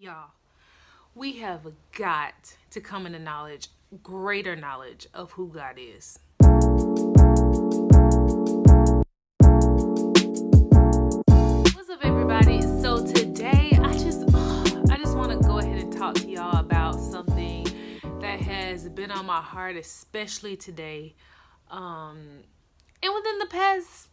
Y'all, we have got to come into knowledge, greater knowledge of who God is. What's up, everybody? So today, I just want to go ahead and talk to y'all about something that has been on my heart, especially today, and within the past,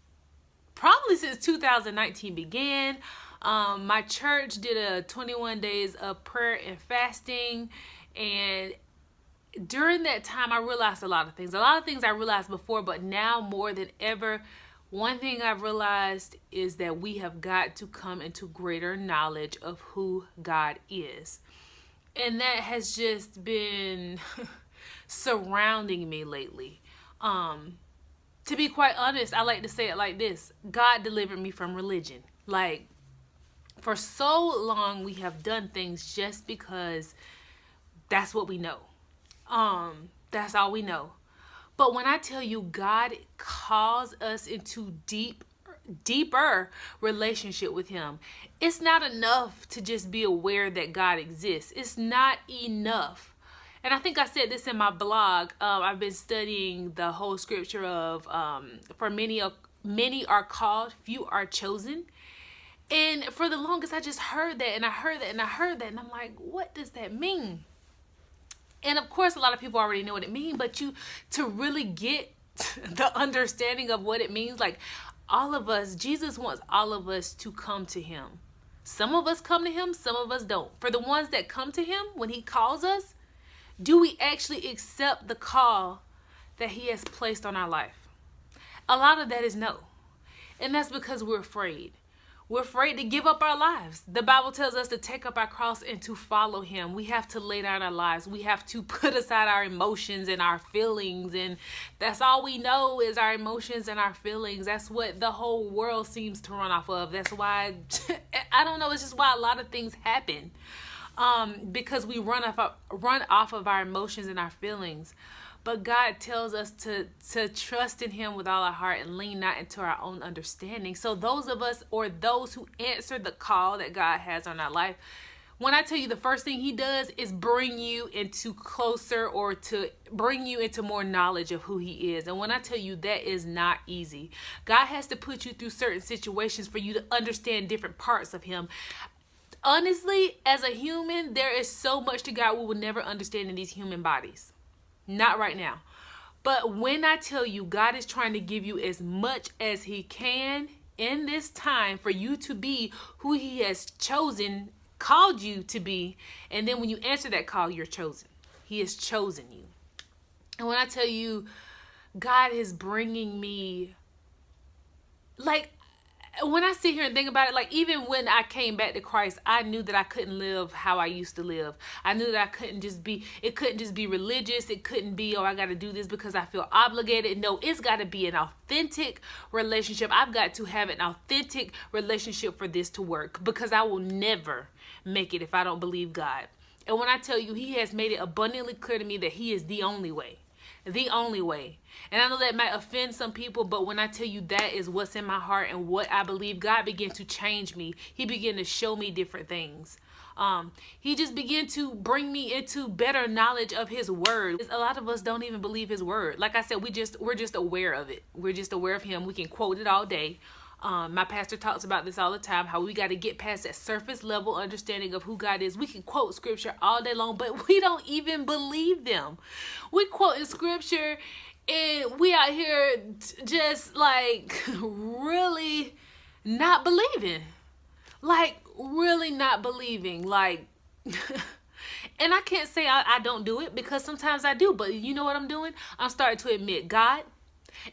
probably since 2019 began. My church did a 21 days of prayer and fasting, and during that time I realized a lot of things. A lot of things I realized before, but now more than ever, one thing I've realized is that we have got to come into greater knowledge of who God is. And that has just been surrounding me lately. To be quite honest, I like to say it like this: God delivered me from religion. Like, for so long we have done things just because that's what we know. That's all we know. But when I tell you God calls us into deeper relationship with him, it's not enough to just be aware that God exists. It's not enough. And I think I said this in my blog. I've been studying the whole scripture of for many are called, few are chosen. And for the longest, I just heard that, and I heard that, and I heard that, and I'm like, what does that mean? And of course, a lot of people already know what it means, but to really get the understanding of what it means, like, all of us, Jesus wants all of us to come to him. Some of us come to him, some of us don't. For the ones that come to him, when he calls us, do we actually accept the call that he has placed on our life? A lot of that is no. And that's because we're afraid. We're afraid to give up our lives. The Bible tells us to take up our cross and to follow him. We have to lay down our lives. We have to put aside our emotions and our feelings. And that's all we know is our emotions and our feelings. That's what the whole world seems to run off of. That's why, I don't know, it's just why a lot of things happen. Because we run off of our emotions and our feelings. But God tells us to trust in him with all our heart and lean not into our own understanding. So those of us, or those who answer the call that God has on our life, when I tell you the first thing he does is bring you into closer, or to bring you into more knowledge of who he is. And when I tell you, that is not easy. God has to put you through certain situations for you to understand different parts of him. Honestly, as a human, there is so much to God we will never understand in these human bodies. Not right now. But when I tell you, God is trying to give you as much as he can in this time for you to be who he has chosen, called you to be. And then when you answer that call, you're chosen. He has chosen you. And when I tell you, God is bringing me, like, when I sit here and think about it, like, even when I came back to Christ, I knew that I couldn't live how I used to live. I knew that it couldn't just be religious. It couldn't be, oh, I got to do this because I feel obligated. No, it's got to be an authentic relationship. I've got to have an authentic relationship for this to work, because I will never make it if I don't believe God. And when I tell you, he has made it abundantly clear to me that he is the only way. The only way. And I know that might offend some people, but when I tell you that is what's in my heart and what I believe, God began to change me. He began to show me different things. He just began to bring me into better knowledge of his word. A lot of us don't even believe his word. Like I said, we're just aware of it. We're just aware of him. We can quote it all day. My pastor talks about this all the time, how we got to get past that surface level understanding of who God is. We can quote scripture all day long, but we don't even believe them. We quote in scripture and we out here just like really not believing. Like, really not believing. Like, and I can't say I don't do it, because sometimes I do, but you know what I'm doing? I'm starting to admit, God,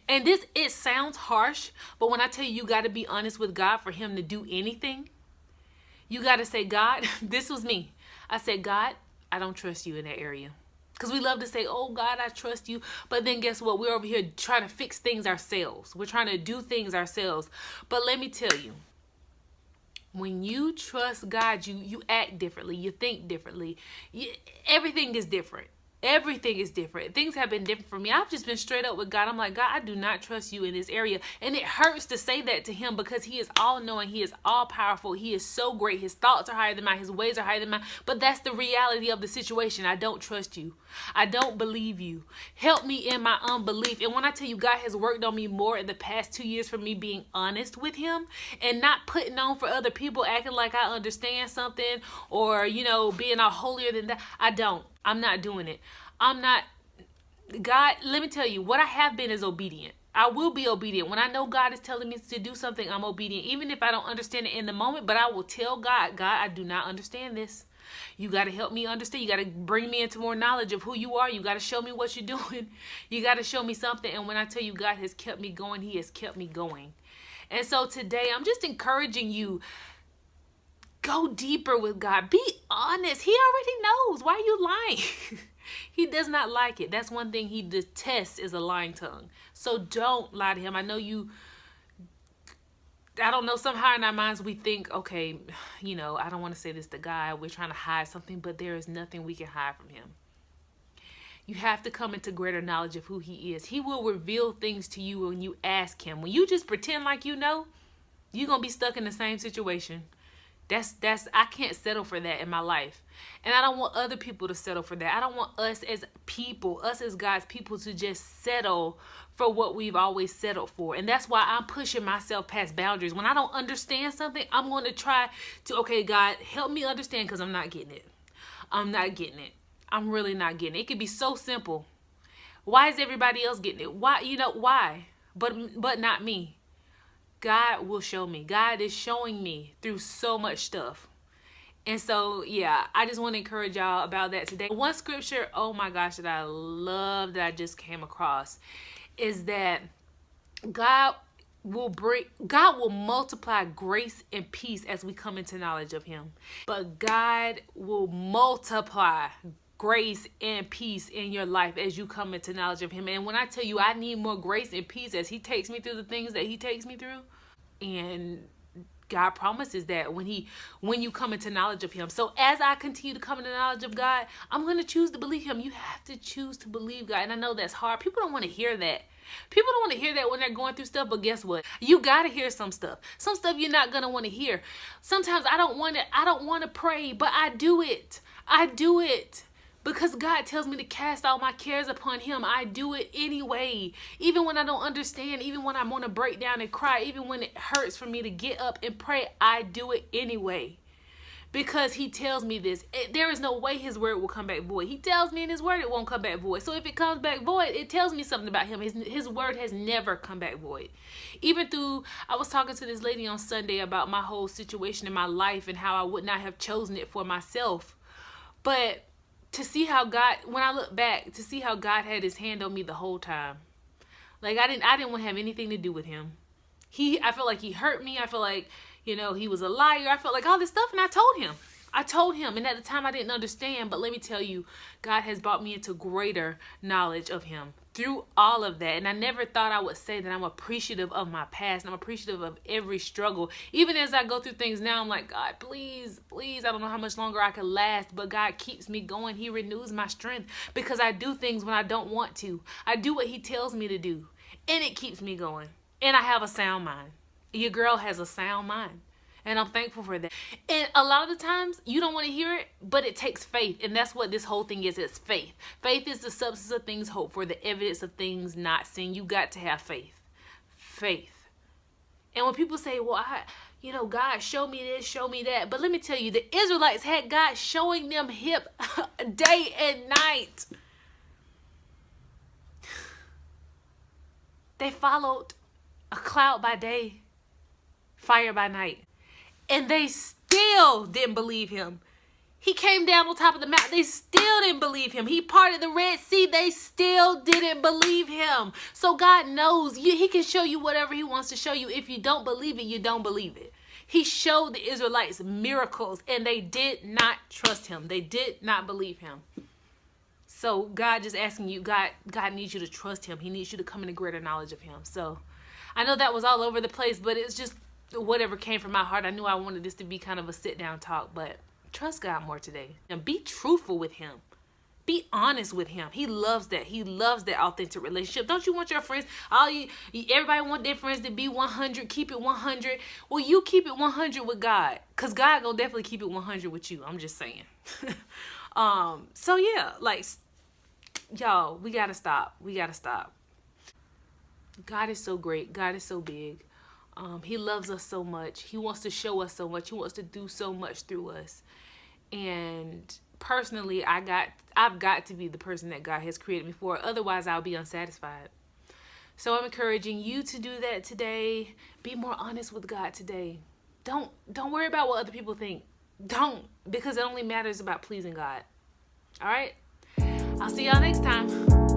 and this, it sounds harsh, but when I tell you, you got to be honest with God for him to do anything. You got to say, God, this was me. I said, God, I don't trust you in that area. Because we love to say, oh, God, I trust you. But then guess what? We're over here trying to fix things ourselves. We're trying to do things ourselves. But let me tell you, when you trust God, you act differently. You think differently. Everything is different. Everything is different. Things have been different for me. I've just been straight up with God. I'm like, God, I do not trust you in this area. And it hurts to say that to him because he is all knowing. He is all powerful. He is so great. His thoughts are higher than mine. His ways are higher than mine. But that's the reality of the situation. I don't trust you. I don't believe you. Help me in my unbelief. And when I tell you God has worked on me more in the past 2 years for me being honest with him and not putting on for other people, acting like I understand something or, being all holier than that. I'm not doing it. God, let me tell you, what I have been is obedient. I will be obedient. When I know God is telling me to do something, I'm obedient. Even if I don't understand it in the moment, but I will tell God, I do not understand this. You got to help me understand. You got to bring me into more knowledge of who you are. You got to show me what you're doing. You got to show me something. And when I tell you God has kept me going, he has kept me going. And so today, I'm just encouraging you, go deeper with God. Be honest. He already knows. Why are you lying? He does not like it. That's one thing he detests is a lying tongue. So don't lie to him. I know I don't know, somehow in our minds we think, okay, I don't want to say this to God. We're trying to hide something, but there is nothing we can hide from him. You have to come into greater knowledge of who he is. He will reveal things to you when you ask him. When you just pretend like you know, you're going to be stuck in the same situation. I can't settle for that in my life. And I don't want other people to settle for that. I don't want us as people, us as God's people, to just settle for what we've always settled for. And that's why I'm pushing myself past boundaries. When I don't understand something, I'm going to try to, okay, God, help me understand, because I'm not getting it. I'm not getting it. I'm really not getting it. It could be so simple. Why is everybody else getting it? Why? Why? But not me. God will show me. God is showing me through so much stuff. And so, yeah, I just want to encourage y'all about that today. One scripture, oh my gosh, that I love that I just came across is that God will multiply grace and peace as we come into knowledge of him. But God will multiply grace and peace in your life as you come into knowledge of him. And when I tell you I need more grace and peace as he takes me through the things that he takes me through, and God promises that when you come into knowledge of him. So as I continue to come into knowledge of God, I'm going to choose to believe him. You have to choose to believe God. And I know that's hard. People don't want to hear that. People don't want to hear that when they're going through stuff, but guess what? You got to hear some stuff. Some stuff you're not going to want to hear. Sometimes I don't want to pray, but I do it. I do it. Because God tells me to cast all my cares upon him. I do it anyway. Even when I don't understand, even when I want to break down and cry, even when it hurts for me to get up and pray, I do it anyway. Because he tells me this. There is no way his word will come back void. He tells me in his word it won't come back void. So if it comes back void, it tells me something about him. His word has never come back void. I was talking to this lady on Sunday about my whole situation in my life and how I would not have chosen it for myself. But to see how God, when I look back, to see how God had his hand on me the whole time. Like I didn't want to have anything to do with him. I felt like he hurt me. I felt like, he was a liar. I felt like all this stuff, and I told him, and at the time I didn't understand, but let me tell you, God has brought me into greater knowledge of him through all of that. And I never thought I would say that I'm appreciative of my past, and I'm appreciative of every struggle. Even as I go through things now, I'm like, God, please, I don't know how much longer I can last, but God keeps me going. He renews my strength because I do things when I don't want to. I do what he tells me to do, and it keeps me going. And I have a sound mind. Your girl has a sound mind. And I'm thankful for that. And a lot of the times, you don't want to hear it, but it takes faith. And that's what this whole thing is. It's faith. Faith is the substance of things hoped for, the evidence of things not seen. You got to have faith. Faith. And when people say, well, God, show me this, show me that. But let me tell you, the Israelites had God showing them hip day and night. They followed a cloud by day, fire by night. And they still didn't believe him. He came down on top of the mountain. They still didn't believe him. He parted the Red Sea. They still didn't believe him. So God knows he can show you whatever he wants to show you. If you don't believe it, you don't believe it. He showed the Israelites miracles, and they did not trust him. They did not believe him. So God just asking you, God needs you to trust him. He needs you to come into greater knowledge of him. So I know that was all over the place, but it's just whatever came from my heart. I knew I wanted this to be kind of a sit down talk, but trust God more today and be truthful with him. Be honest with him. He loves that. He loves that authentic relationship. Don't you want your friends, everybody want their friends to be 100, keep it 100. Well, you keep it 100 with God, because God gonna definitely keep it 100 with you. I'm just saying. So yeah, like, y'all, we gotta stop. We gotta stop. God is so great. God is so big. He loves us so much. He wants to show us so much. He wants to do so much through us. And personally, I've got to be the person that God has created me for. Otherwise, I'll be unsatisfied. So I'm encouraging you to do that today. Be more honest with God today. Don't worry about what other people think. Don't, because it only matters about pleasing God. All right? I'll see y'all next time.